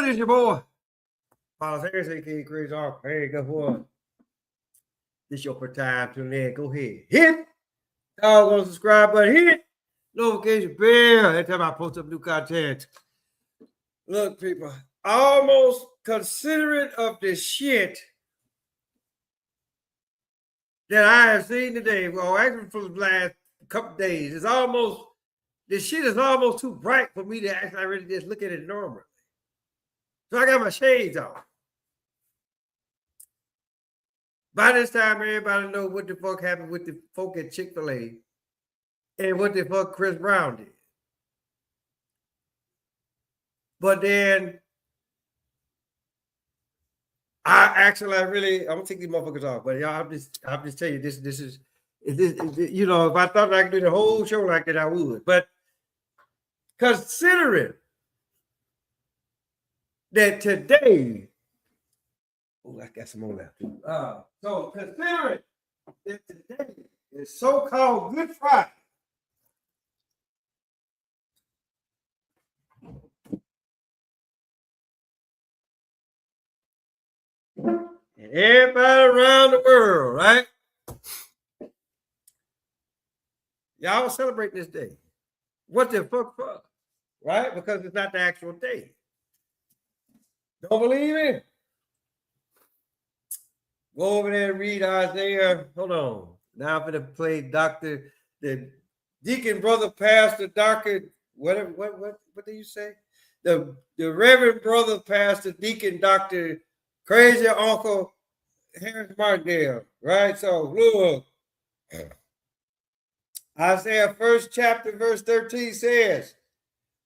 good? It's your boy. Miles Harris, aka Crazy Ark. Hey, guess what? This your first time tuning in. Go ahead. Hit dog on the subscribe button. Hit notification bell every time I post up new content. Look, people, almost considerate of the shit that I have seen today. Well, actually, for the last couple days, this shit is almost too bright for me to actually really just look at it normally. So I got my shades on. By this time, everybody know what the fuck happened with the folk at Chick-Fil-A and what the fuck Chris Brown did. But then I'm gonna take these motherfuckers off. But y'all, I'm just tell you, this is you know, if I thought I could do the whole show like that, I would. But considering that today, oh, I got some more left too. So considering that today is so-called Good Friday. And everybody around the world, right? Y'all celebrate this day. What the fuck for? Right? Because it's not the actual day. Don't believe it? Go over there and read Isaiah. Hold on. Now I'm going to play the deacon brother pastor, Dr. What did you say? The Reverend brother pastor, deacon Dr. Crazy Uncle Harris Martindale. Right? So look. Isaiah 1st chapter, verse 13 says,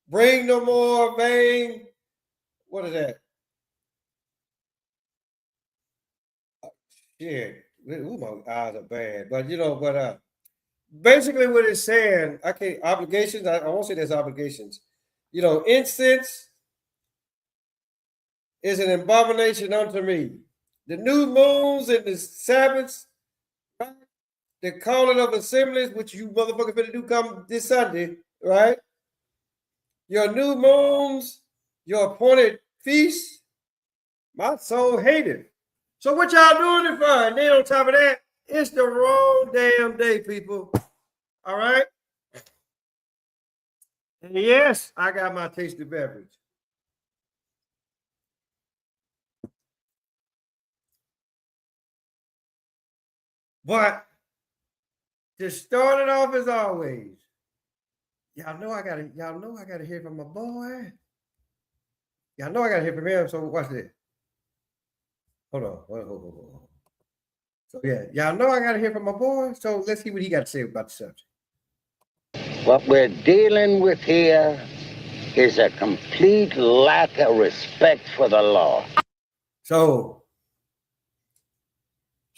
bring no more vain. What is that? Shit. Ooh, my eyes are bad. But basically what it's saying, obligations, I won't say there's obligations. Incense is an abomination unto me. The new moons and the Sabbaths, right? The calling of assemblies, which you motherfuckers better do come this Sunday, right? Your new moons, your appointed feasts, my soul hated. So what y'all doing it for? And then on top of that, it's the wrong damn day, people. All right? And yes, I got my tasty beverage. But to start it off as always, y'all know I gotta hear from my boy. Y'all know I gotta hear from him. So watch this. Hold on. So yeah, y'all know I gotta hear from my boy. So let's see what he got to say about the subject. What we're dealing with here is a complete lack of respect for the law. So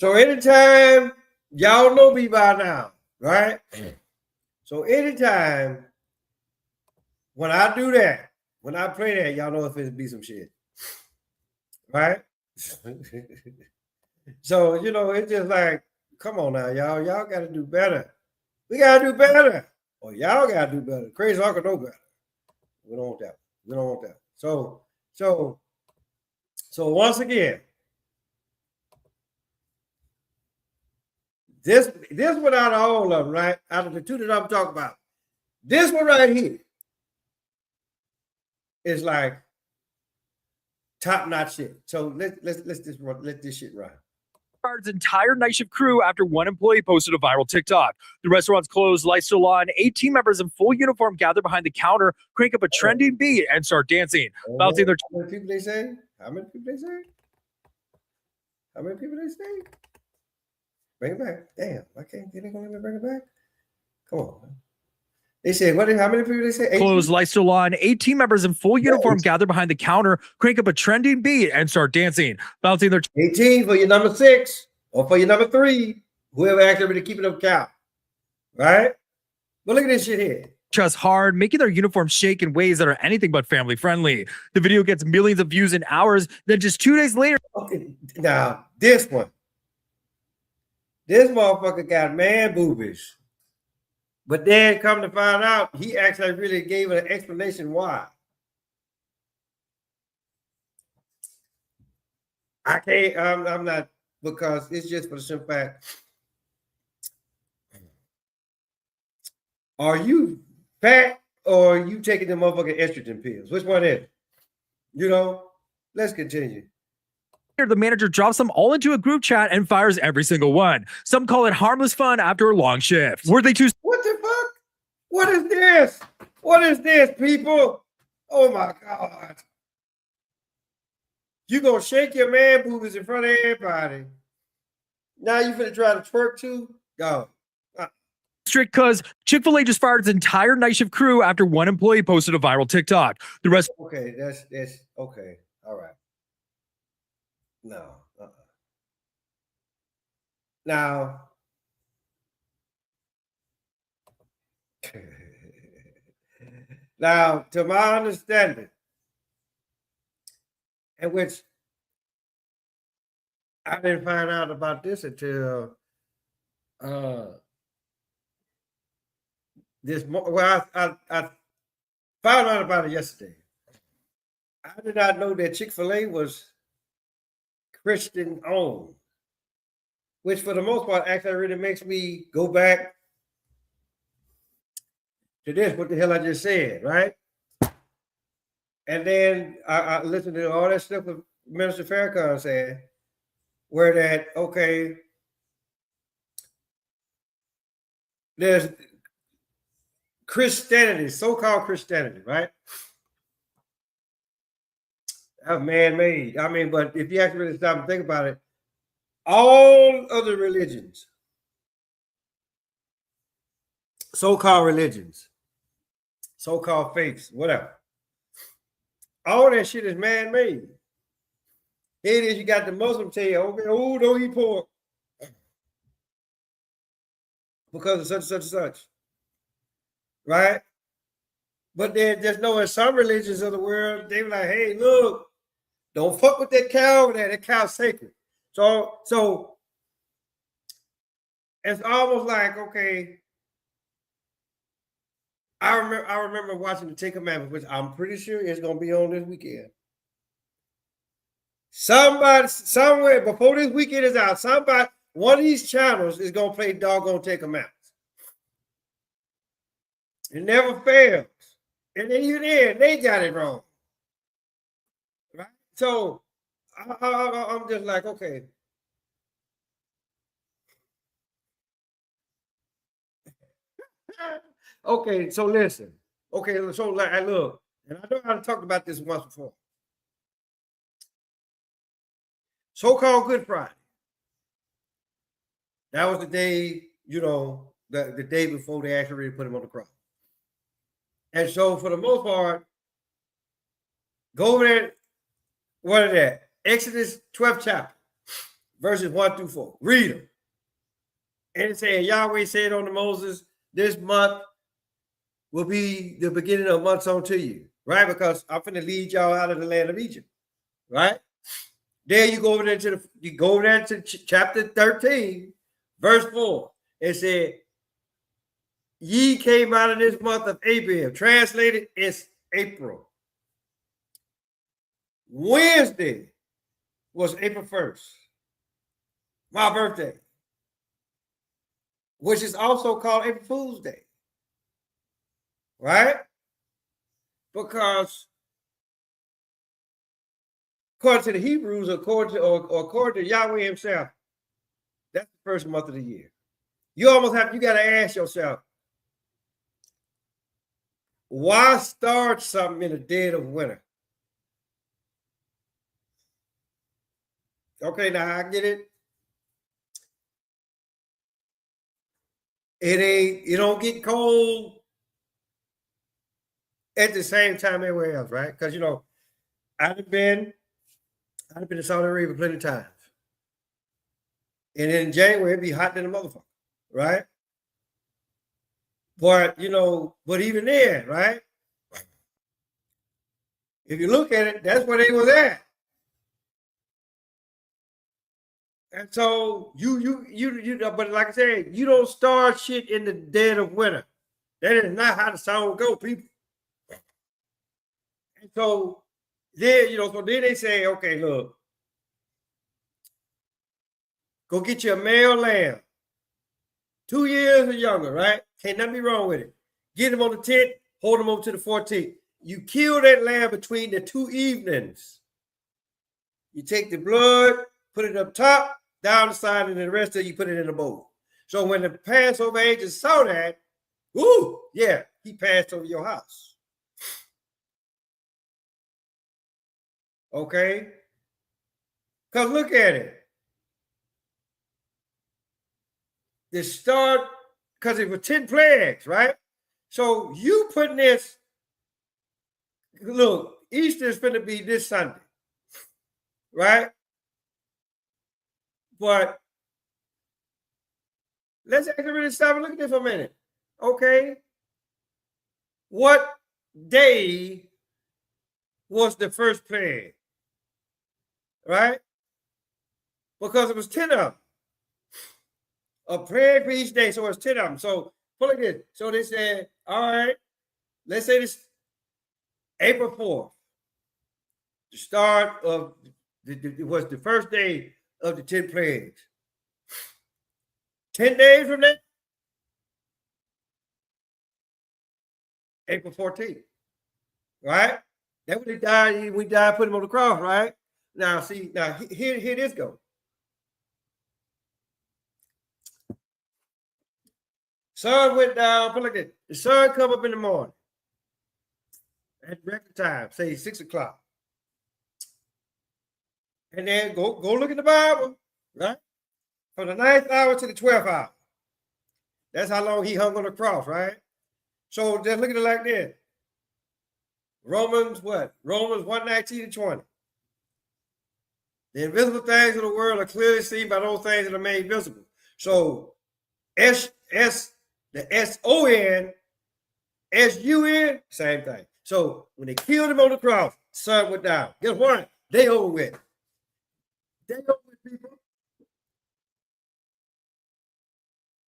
anytime, y'all know me by now, right? So anytime when I do that, when I play that, y'all know if it's be some shit, right? So, it's just like, come on now, y'all got to do better. We got to do better. Or y'all got to do better. Crazy Uncle know better. We don't want that. So once again, this one out of all of them, right? Out of the two that I'm talking about, this one right here is like top-notch shit. So let this shit run. Its entire night shift crew after one employee posted a viral TikTok. The restaurant's closed, lights still on. 8 team members in full uniform gather behind the counter, crank up a trending beat, and start dancing. Bouncing their How many people they say? How many people they say? Bring it back. Damn, I can't. They gonna let me bring it back? Come on, man. They said, how many people they say? 18? Closed, lights still on. 8 team members in full uniform gather behind the counter, crank up a trending beat, and start dancing. Bouncing their 18 for your number 6 or for your number 3, whoever actually to keep it up count. Right? But look at this shit here. Chest hard, making their uniforms shake in ways that are anything but family friendly. The video gets millions of views in hours. Then just 2 days later. Okay, now this motherfucker got man boobies. But then come to find out, he actually really gave an explanation why. I can't. I'm not, because it's just for the simple fact. Are you fat or are you taking the motherfucking estrogen pills? Which one is it? You know. Let's continue. The manager drops them all into a group chat and fires every single one. Some call it harmless fun after a long shift. Were they too? What the fuck? What is this? What is this, people? Oh my God. You gonna shake your man boobies in front of everybody. Now you finna try to twerk too? Go. Strict cuz Chick-Fil-A just fired its entire night shift crew after one employee posted a viral TikTok. The rest. Okay, that's okay. All right. No. Now, now, to my understanding, in which I didn't find out about this until this morning. Well, I found out about it yesterday. I did not know that Chick-fil-A was Christian owned, which for the most part actually really makes me go back to this, what the hell I just said, right? And then I listened to all that stuff with Minister Farrakhan said, where that, okay, there's Christianity, so-called Christianity, right? That's man-made. I mean, but if you actually really stop and think about it, all other religions, so-called religions, so-called faiths, whatever, all that shit is man-made. Here it is, you got the Muslim tell you, okay, oh, don't eat pork because of such and such and such, right? But then just know in some religions of the world, they were like, hey, look, don't fuck with that cow over there. That cow's sacred. So it's almost like, okay, I remember watching the Ten Commandments, which I'm pretty sure is gonna be on this weekend. Somebody, somewhere before this weekend is out, one of these channels is gonna play doggone Ten Commandments. It never fails. And then even then, they got it wrong. Right? So I'm just like, okay. Okay, so listen. Okay, so like, look, and I know I talked about this once before. So-called Good Friday. That was the day, the day before they actually really put him on the cross. And so for the most part, go over there, what is that? Exodus 12th chapter, verses 1 through 4. Read them. And it said, Yahweh said unto Moses, this month will be the beginning of months unto you, right? Because I'm finna lead y'all out of the land of Egypt, right? There you go over there to chapter 13, verse 4. It said, ye came out of this month of Abib. Translated, it's April. Wednesday was April 1st, my birthday, which is also called April Fool's Day, right? Because according to the Hebrews, according to Yahweh himself, that's the first month of the year. You got to ask yourself, why start something in the dead of winter? Okay, now I get it. It don't get cold at the same time everywhere else, right? Because I've been to Saudi Arabia plenty of times. And in January it'd be hot than a motherfucker, right? But but even then, right? If you look at it, that's where they was at. And so but like I said, you don't start shit in the dead of winter. That is not how the song go, people. And so then, so then they say, okay, look, Go get you a male lamb. 2 years or younger, right? Can't nothing be wrong with it. Get him on the 10th, hold him over to the 14th. You kill that lamb between the 2 evenings. You take the blood, put it up top, down the side, and then the rest of it, you put it in a bowl. So when the Passover angels saw that, ooh, yeah, he passed over your house. Okay? Because look at it. The start, because it was 10 plagues, right? So you putting this, look, Easter is going to be this Sunday, right? But let's actually really stop and look at this for a minute. Okay. What day was the first plague? Right? Because it was 10 of them. A plague for each day, so it's 10 of them. So look at this. So they said, all right, let's say this April 4th. The start of it was the first day of the 10 plagues. 10 days from that, April 14th, right? That when he died, we died, put him on the cross, right? Now, see, now here this go. Sun went down, put like this. The sun come up in the morning at record time, say 6 o'clock. And then go look at the Bible, right? From the 9th hour to the 12th hour. That's how long he hung on the cross, right? So just look at it like this. Romans what? Romans 1:19-20. The invisible things of the world are clearly seen by those things that are made visible. So the S-O-N, S-U-N, same thing. So when they killed him on the cross, the sun went down. Guess what? They over with. They over with, people.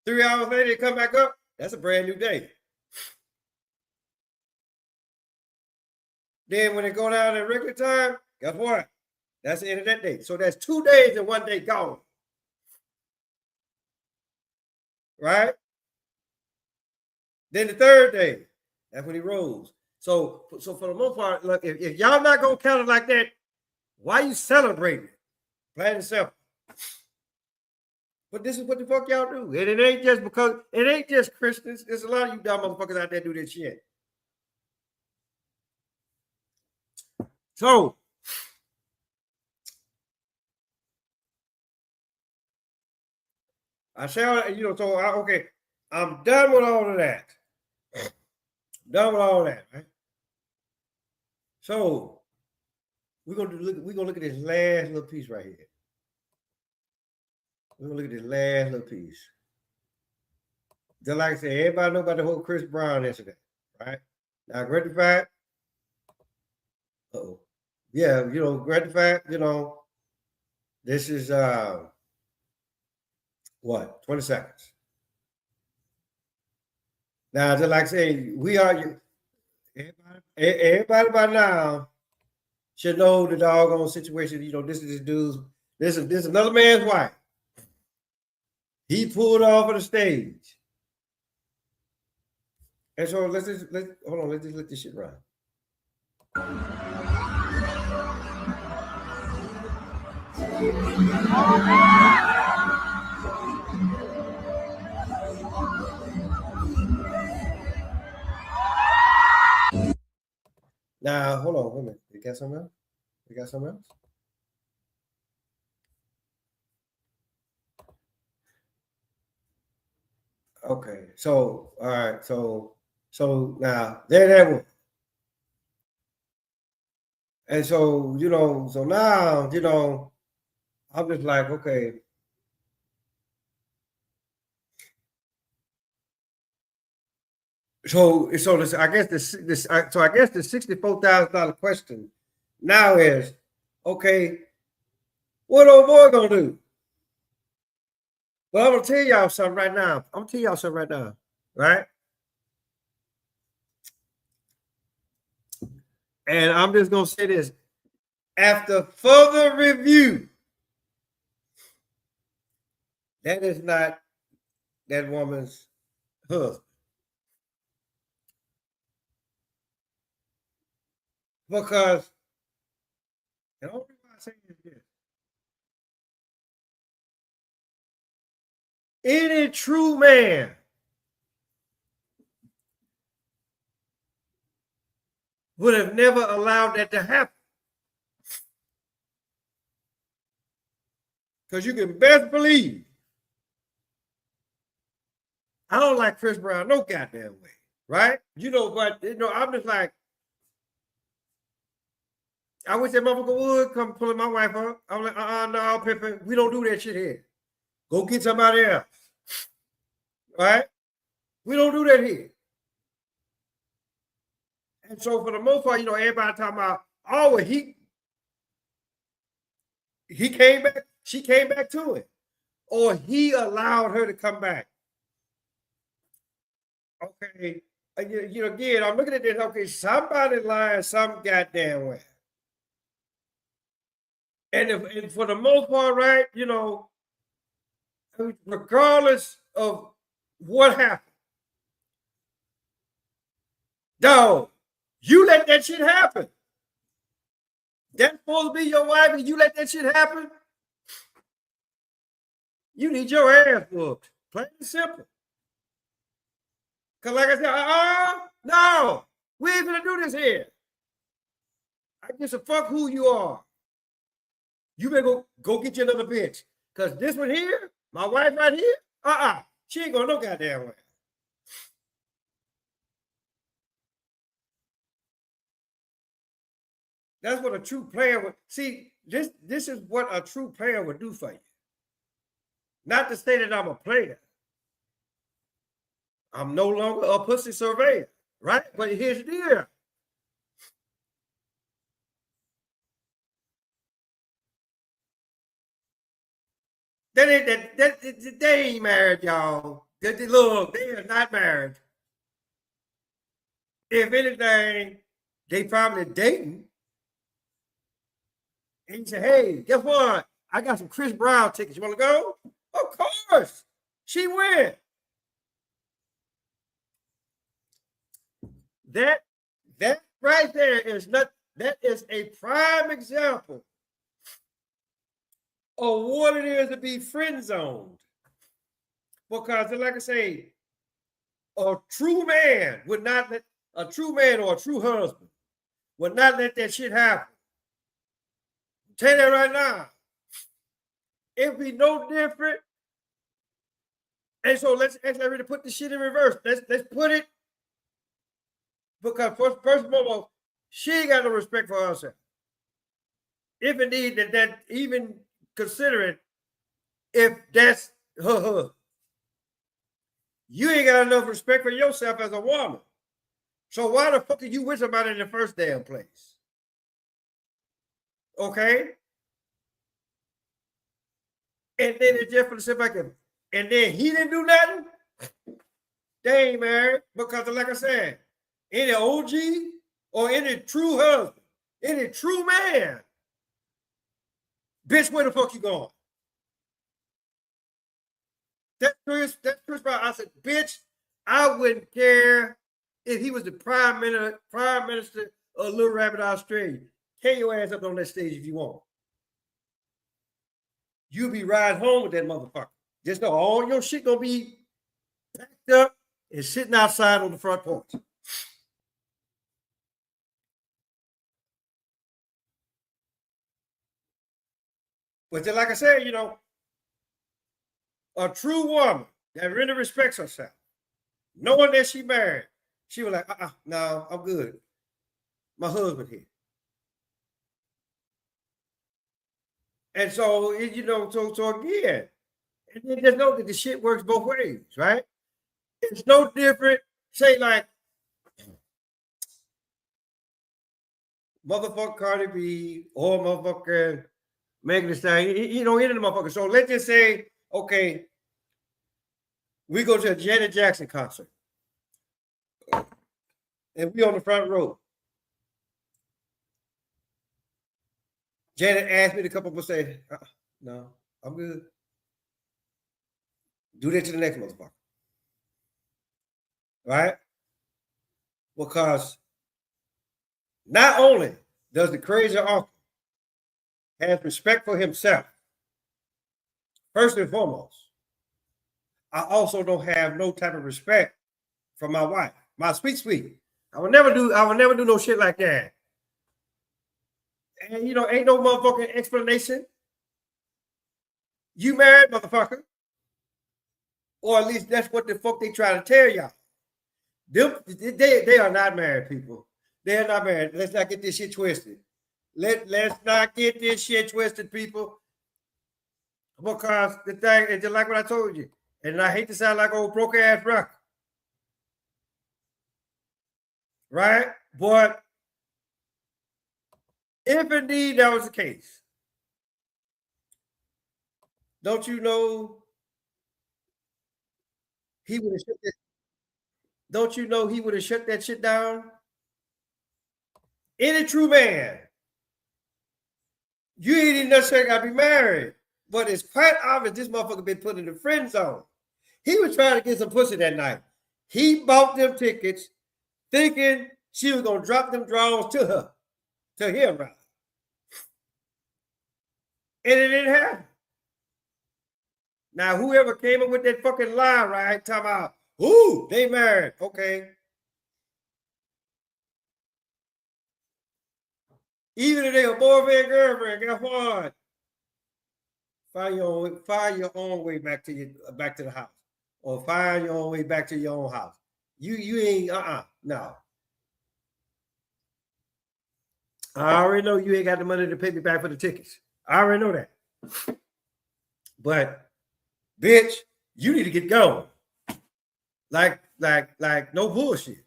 3 hours later, they come back up. That's a brand new day. Then when they go down at regular time, guess what? That's the end of that day. So that's 2 days and 1 day gone. Right? Then the third day, that's when he rose. So for the most part, look, if y'all not gonna count it like that, why you celebrating it? Plain and simple. But this is what the fuck y'all do. And it ain't just because it ain't just Christians. There's a lot of you dumb motherfuckers out there do this shit. So I shall, okay, I'm done with all of that. Done with all that, right? So we're gonna look at this last little piece right here. We're gonna look at this last little piece. Just like I said, everybody know about the whole Chris Brown incident, right? Now, gratified. Uh-oh. Yeah, gratified, this is what, 20 seconds. Now, just like I say, we are everybody by now should know the doggone situation. This is this dude's, this is another man's wife. He pulled off of the stage. And so let's just let this shit run. Now, hold on, wait a minute. You got something else? You got something else? Okay, so all right, so now there that one. And so, so now, I'm just like, okay. So this, I guess the $64,000 question now is, okay, what old boy gonna do? Well, I'm gonna tell y'all something right now. Right? And I'm just gonna say this. After further review, that is not that woman's husband. Because the only reason I say is this. Any true man would have never allowed that to happen. Because you can best believe I don't like Chris Brown no goddamn way, right? But I'm just like, I wish that motherfucker would come pulling my wife up. I'm like, no, Pippin, we don't do that shit here. Go get somebody else, right? We don't do that here. And so for the most part, everybody talking about, oh, he came back, she came back to it. Or he allowed her to come back. Okay. Again, I'm looking at this. Okay, somebody lying some goddamn way. And for the most part, right, regardless of what happened, dog, you let that shit happen. That's supposed to be your wife, and you let that shit happen. You need your ass whooped. Plain and simple. Because like I said, no, we ain't gonna do this here. I guess a fuck who you are. You better go get you another bitch. Because this one here, my wife right here, she ain't going no goddamn way. That's what a true player would see. This is what a true player would do for you. Not to say that I'm a player. I'm no longer a pussy surveyor, right? But here's the deal. They ain't married, y'all. Look, they are not married. If anything, they probably dating. And he said, hey, guess what? I got some Chris Brown tickets. You want to go? Of course. She went. That right there is not, that is a prime example of what it is to be friend zoned. Because like I say, a true man would not let, a true man or a true husband would not let that shit happen. I'll tell you that right now. It'd be no different. And so let's actually really put the shit in reverse. Let's put it, because first of all, she ain't got no respect for herself. If indeed that even considering if that's her husband, you ain't got enough respect for yourself as a woman. So why the fuck are you with somebody in the first damn place? Okay? And then it's just for the simple fact, and then he didn't do nothing. They ain't married, because like I said, any OG or any true husband, any true man, bitch, where the fuck you going? That's Chris Brown. I said, bitch, I wouldn't care if he was the prime minister of Little Rabbit, Australia. Carry your ass up on that stage if you want. You'll be riding home with that motherfucker. Just know all your shit gonna be packed up and sitting outside on the front porch. But then, like I said, a true woman that really respects herself, knowing that she married, she was like, no, I'm good. My husband here. And so, so again, and then just know that the shit works both ways, right? It's no different. Say like, motherfucker Cardi B or motherfucker Megan Thee Stallion, any of the motherfuckers. So let's just say, okay, we go to a Janet Jackson concert, and we on the front row. Janet asked me to come up and say, no, I'm good. Do that to the next motherfucker. Right? Because not only does the crazy uncle have respect for himself, first and foremost, I also don't have no type of respect for my wife, my sweet. I would never do no shit like that. And ain't no motherfucking explanation. You married, motherfucker. Or at least that's what the fuck they try to tell y'all. They are not married, people. They are not married. Let's not get this shit twisted. Let's not get this shit twisted, people. Because the thing is just like what I told you. And I hate to sound like old broke ass rock. Right? But if indeed that was the case, don't you know he would have shut that? Don't you know he would have shut that shit down? Any true man, you ain't even necessarily gotta be married. But it's quite obvious this motherfucker been put in the friend zone. He was trying to get some pussy that night. He bought them tickets thinking she was gonna drop them drawers to him, right? And it didn't happen. Now, whoever came up with that fucking lie, right? Talking about, ooh, they married. Okay. Even if they a boyfriend, girlfriend, guess what? Find your own way back to the house. Or find your own way back to your own house. You ain't no. I already know you ain't got the money to pay me back for the tickets. I already know that. But bitch, you need to get going. Like no bullshit.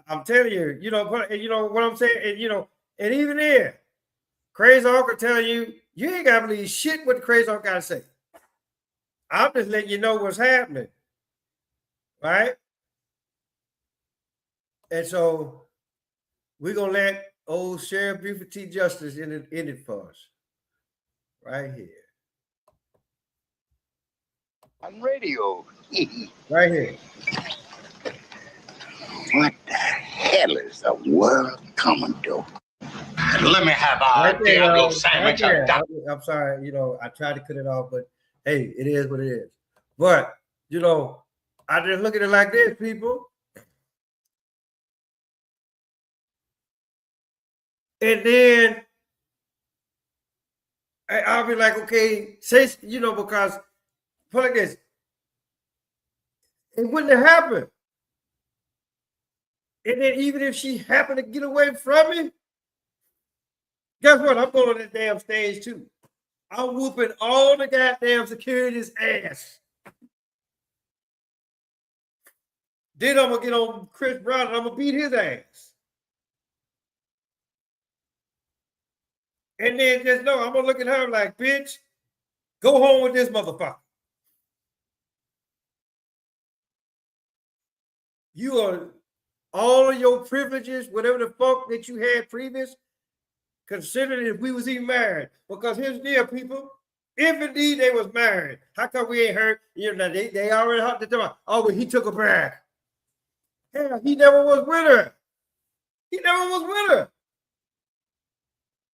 I'm telling you, you know what I'm saying, and even there, crazy uncle telling you ain't gotta believe shit what the crazy uncle gotta say. I'm just letting you know what's happening, right? And so we're gonna let old Sheriff Buford T. Justice end it for us, right here. On radio. Right here. What the hell is the world coming to? Let me have a Diablo sandwich. I'm sorry, I tried to cut it off, but hey, it is what it is. But I just look at it like this, people. And then I'll be like, okay, say, because put like this, it wouldn't have happened. And then even if she happened to get away from me, guess what? I'm going on that damn stage too. I'm whooping all the goddamn security's ass. Then I'm gonna get on Chris Brown and I'm gonna beat his ass. And then just know I'm gonna look at her like, bitch, go home with this motherfucker. You are all of your privileges, whatever the fuck that you had previous, considered if we was even married. Because here's the deal, people. If indeed they was married, how come we ain't heard? They already heard the door. Oh, but he took her back. Hell, he never was with her. He never was with her.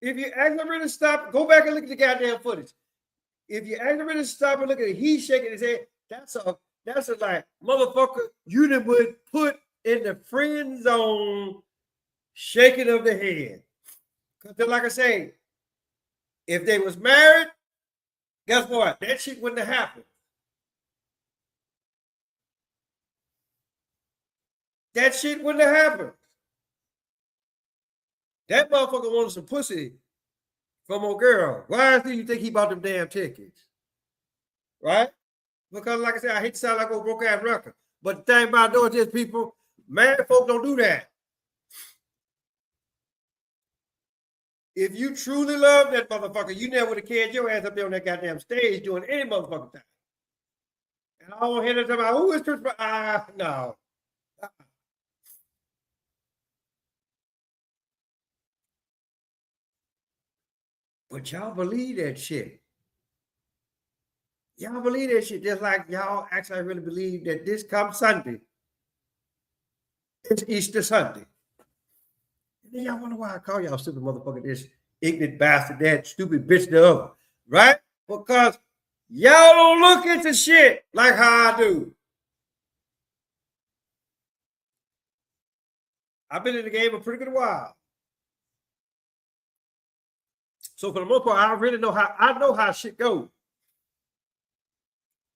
If you actually really stop, go back and look at the goddamn footage. If you actually really stop and look at it, he's shaking his head. That's a like, motherfucker, you done would put in the friend zone, shaking of the head. Because like I say, if they was married, guess what? That shit wouldn't have happened. That shit wouldn't have happened. That motherfucker wanted some pussy from a girl. Why do you think he bought them damn tickets? Right? Because like I said, I hate to sound like a broke ass record. But the thing about doing this, people, married folk don't do that. If you truly love that motherfucker, you never would have carried your ass up there on that goddamn stage doing any motherfucking thing. And I don't hear them talking about, who is Chris Brown? No. But y'all believe that shit. Y'all believe that shit just like y'all actually really believe that this comes Sunday. It's Easter Sunday. And then y'all wonder why I call y'all stupid motherfucker this ignorant bastard, that stupid bitch, the other. Right? Because y'all don't look into shit like how I do. I've been in the game a pretty good while. So for the most part, I really know how shit goes.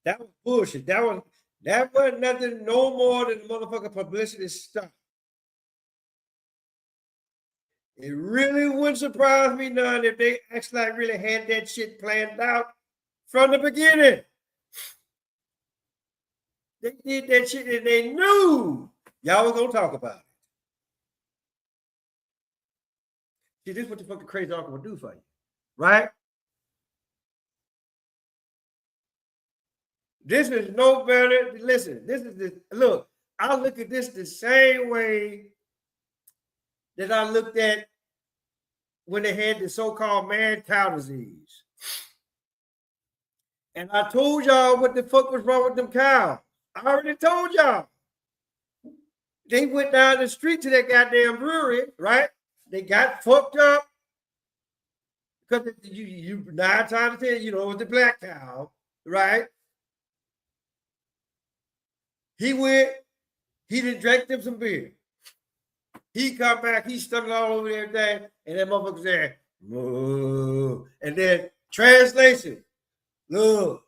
That was bullshit. That wasn't nothing no more than motherfucking publicity stuff. It really wouldn't surprise me none if they actually like really had that shit planned out from the beginning. They did that shit and they knew y'all was gonna talk about it. See, this is what the fucking crazy uncle will do for you, right? This is no better. Listen, look, I look at this the same way that I looked at when they had the so-called mad cow disease. And I told y'all what the fuck was wrong with them cows. I already told y'all. They went down the street to that goddamn brewery, right? They got fucked up because you 9 times out of 10, you know, it was the black cow, right? He went, he done drank them some beer. He come back, he stumbled all over everything, and that motherfucker said, "Moo." And then translation, look,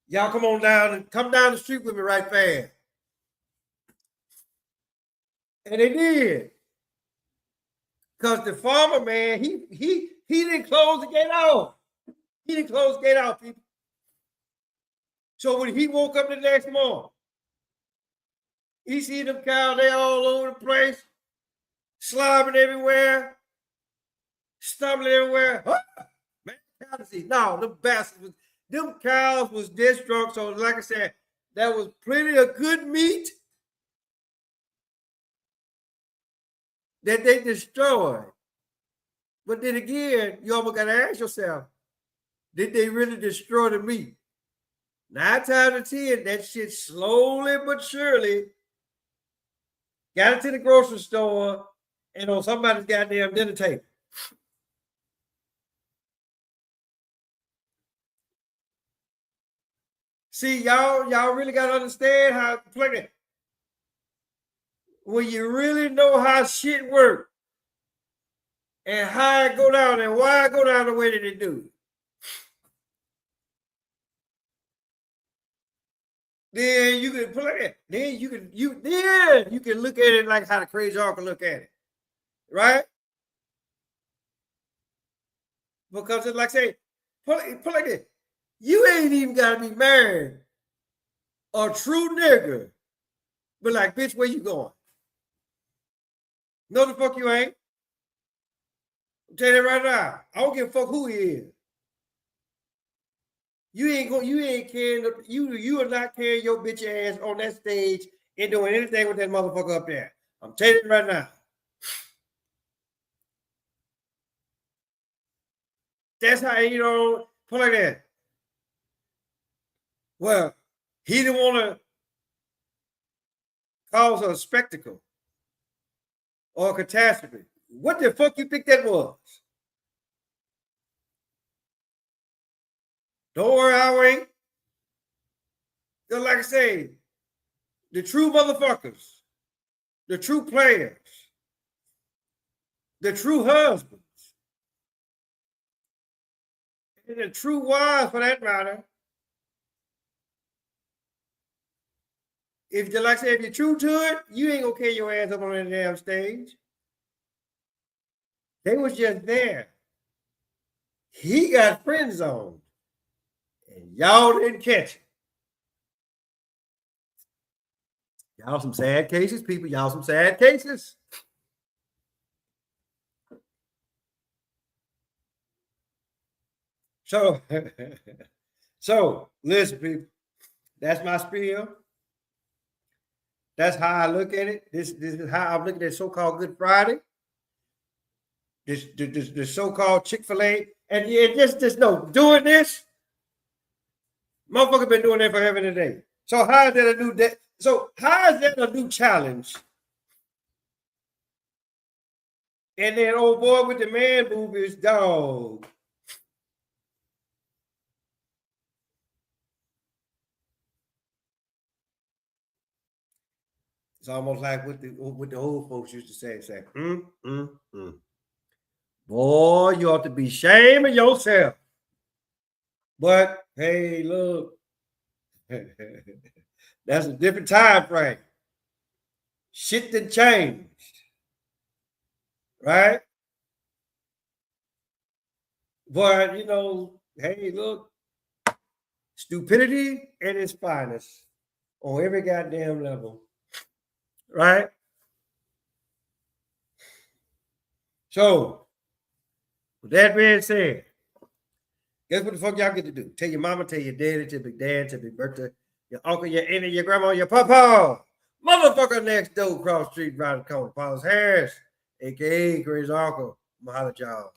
y'all come down the street with me right fast. And they did. Because the farmer, man, he didn't close the gate off. He didn't close the gate off, people. So when he woke up the next morning, he see them cows, they all over the place, slobbing everywhere, stumbling everywhere. Man, cow disease. No, them cows was this drunk. So like I said, there was plenty of good meat that they destroyed. But then again, you almost got to ask yourself, did they really destroy the meat? 9 times out of 10, that shit slowly but surely got into the grocery store and on somebody's goddamn dinner table. See, y'all really got to understand how to play it. When you really know how shit works and how it go down and why it go down the way that it do, then you can play it. Then you can look at it like how the crazy uncle look at it, right? Because it's like say, put like this. You ain't even gotta be married, a true nigga, but like, bitch, where you going? No, the fuck you ain't. I'm telling you right now. I don't give a fuck who he is. You ain't carrying. You are not carrying your bitch ass on that stage and doing anything with that motherfucker up there. I'm telling you right now. That's how put like that. Well, he didn't want to cause a spectacle or a catastrophe. What the fuck you think that was? Don't worry, I wait. Just like I say, the true motherfuckers, the true players, the true husbands, and the true wives for that matter. If you like I said, if you're true to it, you ain't gonna carry your ass up on that damn stage. They was just there. He got friend zoned, and y'all didn't catch it. Y'all some sad cases, people. Y'all some sad cases. So, so listen, people. That's my spiel. That's how I look at it. This is how I'm looking at so-called Good Friday. This so-called Chick-Fil-A. And yeah, just no, doing this Motherfucker been doing that forever and a day. So how is that a new day? So how is that a new challenge? And then old boy with the man boobies, dog. It's almost like what the old folks used to say, boy, you ought to be ashamed of yourself. But hey, look, that's a different time frame. Shit done changed, right? But you know, hey, look, stupidity at its finest on every goddamn level, right? So, with that being said, guess what the fuck y'all get to do? Tell your mama, tell your daddy, tell big dad, tell big birthday, your uncle, your auntie, your grandma, your papa. Motherfucker next door, cross street, right the corner, Paul's Harris, aka Crazy Uncle. I'ma holler at y'all.